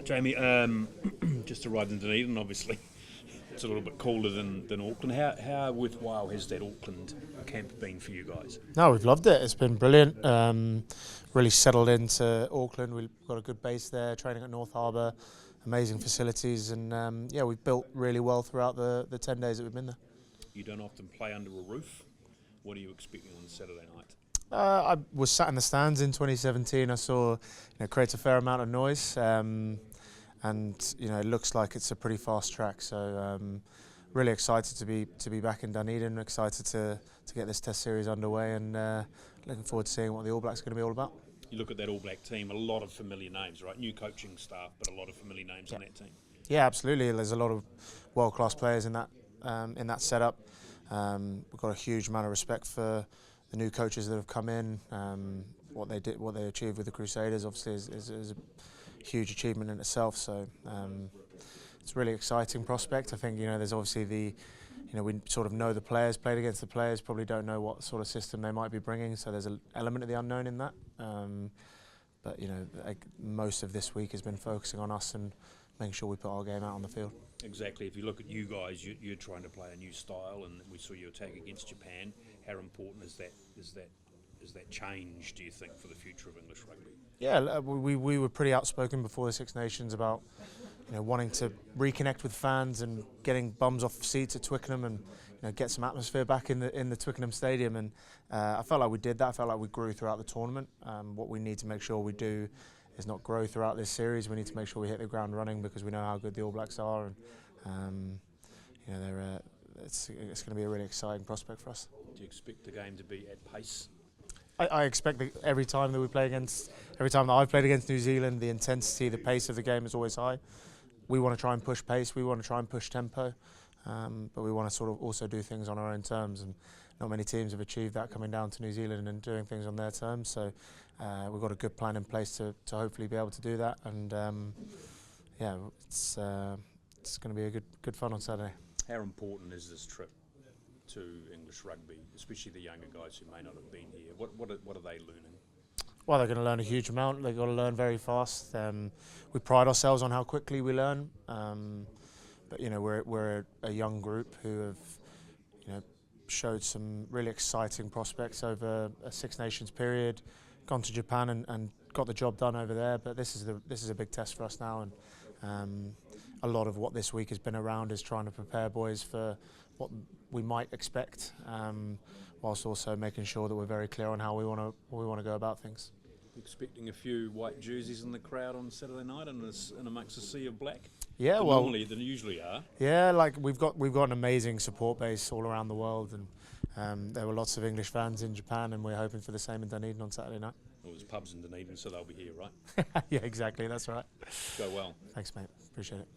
Jamie, just arrived in Dunedin, obviously. It's a little bit colder than Auckland. How worthwhile has that Auckland camp been for you guys? No, we've loved it. It's been brilliant. Really settled into Auckland. We've got a good base there, training at North Harbour, amazing facilities, and yeah, we've built really well throughout the 10 days that we've been there. You don't often play under a roof. What are you expecting on Saturday night? I was sat in the stands in 2017. I saw it creates a fair amount of noise, and it looks like it's a pretty fast track. So really excited to be back in Dunedin. Excited to get this Test series underway, and looking forward to seeing what the All Blacks are going to be all about. You look at that All Black team, a lot of familiar names, right? New coaching staff, but a lot of familiar names in that team. Yeah, absolutely. There's a lot of world-class players in that setup. We've got a huge amount of respect for the new coaches that have come in. What they achieved with the Crusaders, obviously, is a huge achievement in itself. So it's a really exciting prospect. I think there's obviously we sort of know the players, played against the players, probably don't know what sort of system they might be bringing. So there's an element of the unknown in that. But most of this week has been focusing on us and making sure we put our game out on the field. Exactly. If you look at you guys, you're trying to play a new style, and we saw you attack against Japan. How important is that change, do you think, for the future of English rugby? Yeah, we were pretty outspoken before the Six Nations about wanting to reconnect with fans and getting bums off seats at Twickenham and get some atmosphere back in the Twickenham Stadium. And I felt like we did that. I felt like we grew throughout the tournament. What we need to make sure we do is not grow throughout this series. We need to make sure we hit the ground running because we know how good the All Blacks are, and it's going to be a really exciting prospect for us. Do you expect the game to be at pace? I expect that every time that I've played against New Zealand, the intensity, the pace of the game is always high. We want to try and push pace. We want to try and push tempo, but we want to sort of also do things on our own terms. And not many teams have achieved that, coming down to New Zealand and doing things on their terms. So we've got a good plan in place to hopefully be able to do that. And yeah, it's going to be a good fun on Saturday. How important is this trip to English rugby, especially the younger guys who may not have been here? What are they learning? Well, they're going to learn a huge amount. They've got to learn very fast. We pride ourselves on how quickly we learn, but we're a young group who have showed some really exciting prospects over a Six Nations period, gone to Japan and got the job done over there. But this is a big test for us now, and a lot of what this week has been around is trying to prepare boys for what we might expect, whilst also making sure that we're very clear on how we want to go about things. Expecting a few white jerseys in the crowd on Saturday night, and amongst a sea of black. Yeah, Normally, they usually are. Yeah, like we've got an amazing support base all around the world, and there were lots of English fans in Japan, and we're hoping for the same in Dunedin on Saturday night. Well, there's pubs in Dunedin, so they'll be here, right? Yeah, exactly. That's right. Go well. Thanks, mate. Appreciate it.